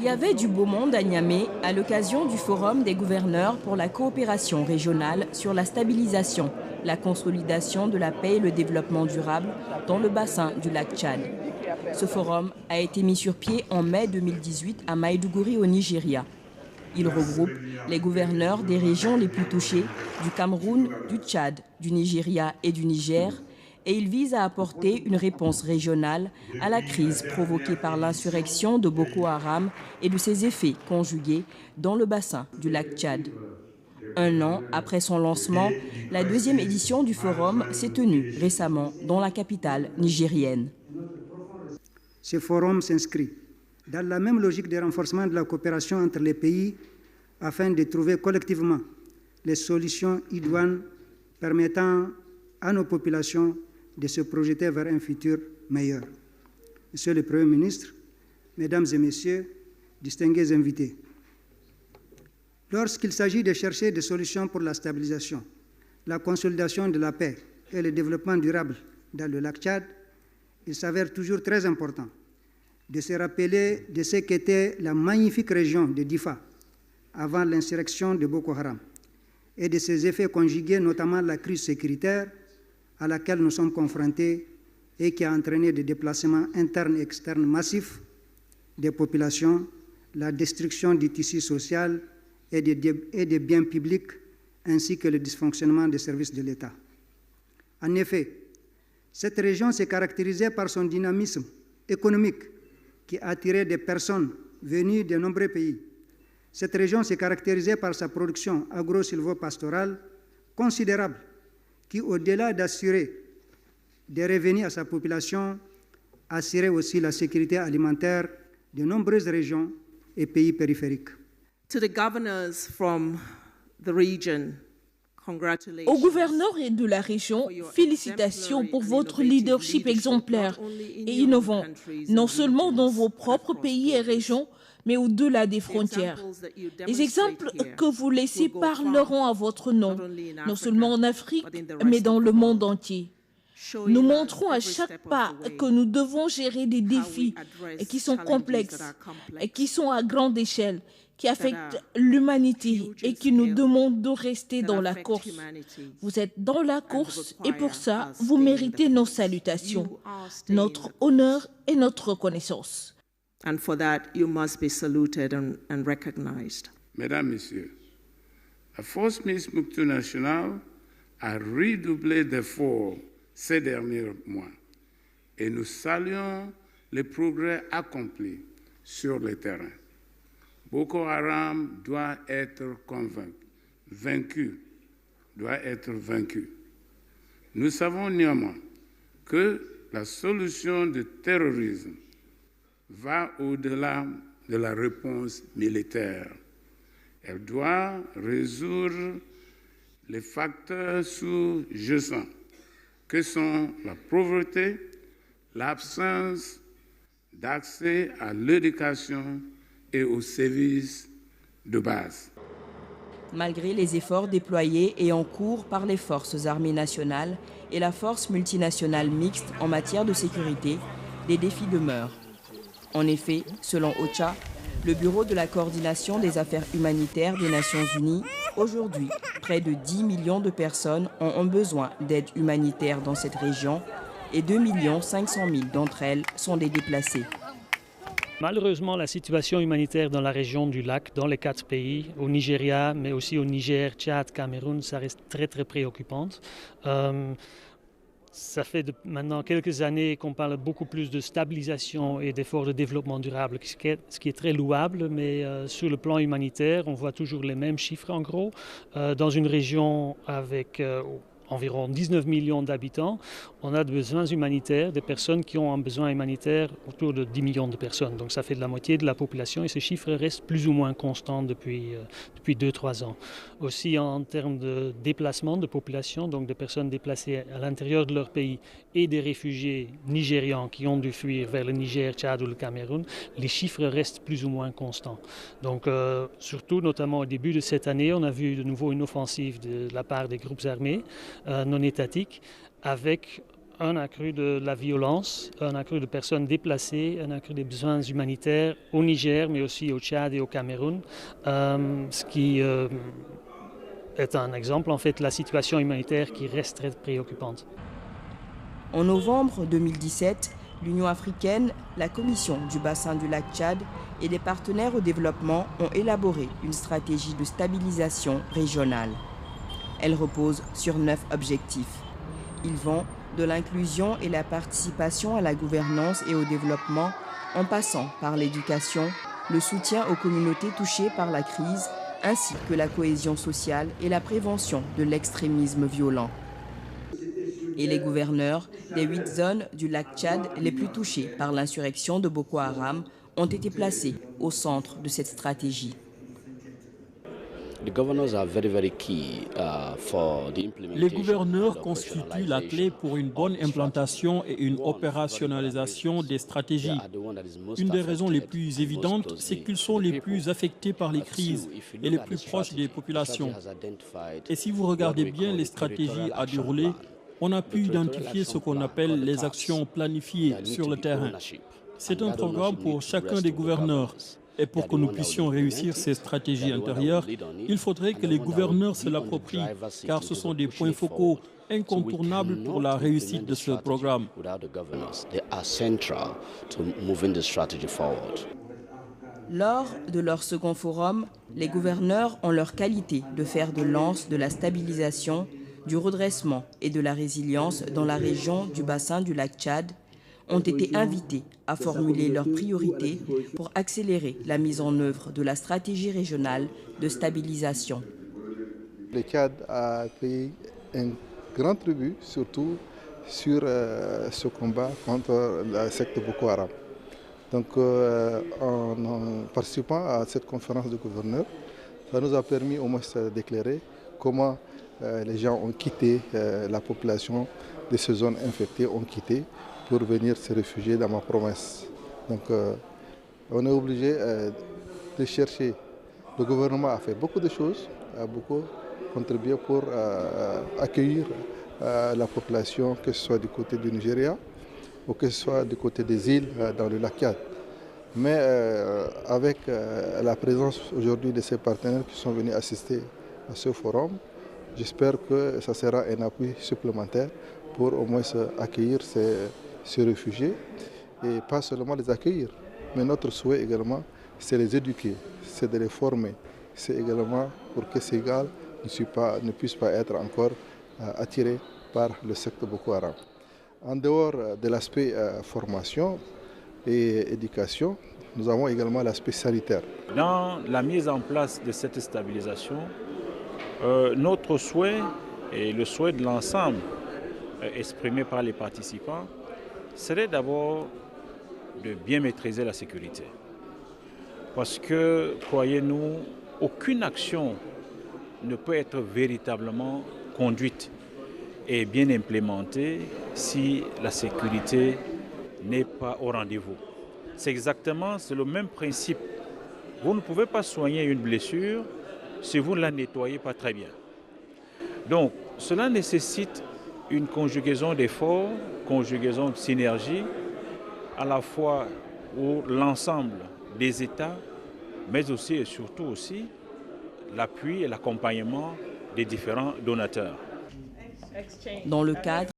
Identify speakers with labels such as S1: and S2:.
S1: y avait du beau monde à Niamey à l'occasion du Forum des gouverneurs pour la coopération régionale sur la stabilisation, la consolidation de la paix et le développement durable dans le bassin du lac Tchad. Ce forum a été mis sur pied en mai 2018 à Maïdougouri au Nigeria. Il regroupe les gouverneurs des régions les plus touchées du Cameroun, du Tchad, du Nigeria et du Niger, et il vise à apporter une réponse régionale à la crise provoquée par l'insurrection de Boko Haram et de ses effets conjugués dans le bassin du lac Tchad. Un an après son lancement, la deuxième édition du forum s'est tenue récemment dans la capitale nigérienne.
S2: Ce forum s'inscrit dans la même logique de renforcement de la coopération entre les pays afin de trouver collectivement les solutions idoines permettant à nos populations de se projeter vers un futur meilleur. Monsieur le Premier ministre, Mesdames et Messieurs, distingués invités, lorsqu'il s'agit de chercher des solutions pour la stabilisation, la consolidation de la paix et le développement durable dans le lac Tchad, il s'avère toujours très important de se rappeler de ce qu'était la magnifique région de Difa avant l'insurrection de Boko Haram et de ses effets conjugués, notamment la crise sécuritaire à laquelle nous sommes confrontés et qui a entraîné des déplacements internes et externes massifs des populations, la destruction du tissu social et des biens publics, ainsi que le dysfonctionnement des services de l'État. En effet, cette région s'est caractérisée par son dynamisme économique qui a attiré des personnes venues de nombreux pays. Cette région s'est caractérisée par sa production agro-silvopastorale considérable qui, au-delà d'assurer des revenus à sa population, assurait aussi la sécurité alimentaire de nombreuses régions et pays périphériques.
S3: To the governors from the region,
S4: aux gouverneurs et de la région, félicitations pour votre leadership exemplaire et innovant, non seulement dans vos propres pays et régions, mais au-delà des frontières. Les exemples que vous laissez parleront à votre nom, non seulement en Afrique, mais dans le monde entier. Nous montrons à chaque pas que nous devons gérer des défis qui sont complexes, et qui sont à grande échelle, qui affectent l'humanité et qui nous demandent de rester dans la course. Vous êtes dans la course et pour ça, vous méritez nos salutations, notre honneur et notre reconnaissance.
S3: And for that, you must be saluted and recognized.
S5: Mesdames, Messieurs, la force multinationale a redoublé d'efforts ces derniers mois et nous saluons les progrès accomplis sur le terrain. Boko Haram doit être vaincu. Nous savons néanmoins que la solution du terrorisme va au-delà de la réponse militaire. Elle doit résoudre les facteurs sous-jacents que sont la pauvreté, l'absence d'accès à l'éducation et aux services de base.
S1: Malgré les efforts déployés et en cours par les forces armées nationales et la force multinationale mixte en matière de sécurité, des défis demeurent. En effet, selon OCHA, le Bureau de la coordination des affaires humanitaires des Nations Unies, aujourd'hui, près de 10 millions de personnes ont besoin d'aide humanitaire dans cette région et 2 500 000 d'entre elles sont des déplacés.
S6: Malheureusement, la situation humanitaire dans la région du lac, dans les 4 pays, au Nigeria, mais aussi au Niger, Tchad, Cameroun, ça reste très très préoccupante. Ça fait maintenant quelques années qu'on parle beaucoup plus de stabilisation et d'efforts de développement durable, ce qui est très louable, mais sur le plan humanitaire, on voit toujours les mêmes chiffres en gros. Dans une région avec environ 19 millions d'habitants, on a des besoins humanitaires, des personnes qui ont un besoin humanitaire autour de 10 millions de personnes. Donc ça fait de la moitié de la population et ce chiffre reste plus ou moins constant depuis 2-3 ans. Aussi en termes de déplacement de population, donc de personnes déplacées à l'intérieur de leur pays et des réfugiés nigérians qui ont dû fuir vers le Niger, Tchad ou le Cameroun, les chiffres restent plus ou moins constants. Donc surtout, notamment au début de cette année, on a vu de nouveau une offensive de la part des groupes armés non étatiques avec Un accru de la violence, un accru de personnes déplacées, un accru des besoins humanitaires au Niger, mais aussi au Tchad et au Cameroun, ce qui est un exemple, en fait, de la situation humanitaire qui reste très préoccupante.
S1: En novembre 2017, l'Union africaine, la Commission du bassin du lac Tchad et les partenaires au développement ont élaboré une stratégie de stabilisation régionale. Elle repose sur 9 objectifs. Ils vont de l'inclusion et la participation à la gouvernance et au développement, en passant par l'éducation, le soutien aux communautés touchées par la crise, ainsi que la cohésion sociale et la prévention de l'extrémisme violent. Et les gouverneurs des 8 zones du lac Tchad les plus touchées par l'insurrection de Boko Haram ont été placés au centre de cette stratégie.
S7: Les gouverneurs constituent la clé pour une bonne implantation et une opérationnalisation des stratégies. Une des raisons les plus évidentes, c'est qu'ils sont les plus affectés par les crises et les plus proches des populations. Et si vous regardez bien les stratégies à dérouler, on a pu identifier ce qu'on appelle les actions planifiées sur le terrain. C'est un programme pour chacun des gouverneurs. Et pour que nous puissions réussir ces stratégies intérieures, il faudrait que les gouverneurs se l'approprient, car ce sont des points focaux incontournables pour la réussite de ce programme.
S1: Lors de leur second forum, les gouverneurs ont leur qualité de fer de lance de la stabilisation, du redressement et de la résilience dans la région du bassin du lac Tchad, ont été invités à formuler leurs priorités pour accélérer la mise en œuvre de la stratégie régionale de stabilisation.
S8: Le Tchad a payé un grand tribut, surtout sur ce combat contre la secte Boko Haram. Donc, en participant à cette conférence de gouverneurs, ça nous a permis au moins d'éclairer comment les gens ont quitté, la population de ces zones infectées ont quitté pour venir se réfugier dans ma province. Donc on est obligé de chercher. Le gouvernement a fait beaucoup de choses, a beaucoup contribué pour accueillir la population, que ce soit du côté du Nigeria ou que ce soit du côté des îles dans le lac Tchad. Mais avec la présence aujourd'hui de ces partenaires qui sont venus assister à ce forum, j'espère que ça sera un appui supplémentaire pour au moins accueillir ces réfugiés et pas seulement les accueillir, mais notre souhait également, c'est les éduquer, c'est de les former, c'est également pour que ces gars ne puissent pas être encore attirés par le secte Boko Haram. En dehors de l'aspect formation et éducation, nous avons également l'aspect sanitaire.
S9: Dans la mise en place de cette stabilisation, notre souhait et le souhait de l'ensemble exprimé par les participants serait d'abord de bien maîtriser la sécurité. Parce que, croyez-nous, aucune action ne peut être véritablement conduite et bien implémentée si la sécurité n'est pas au rendez-vous. C'est le même principe. Vous ne pouvez pas soigner une blessure si vous ne la nettoyez pas très bien. Donc, cela nécessite une conjugaison d'efforts, conjugaison de synergie, à la fois pour l'ensemble des États, mais aussi et surtout aussi l'appui et l'accompagnement des différents donateurs.
S1: Dans le cadre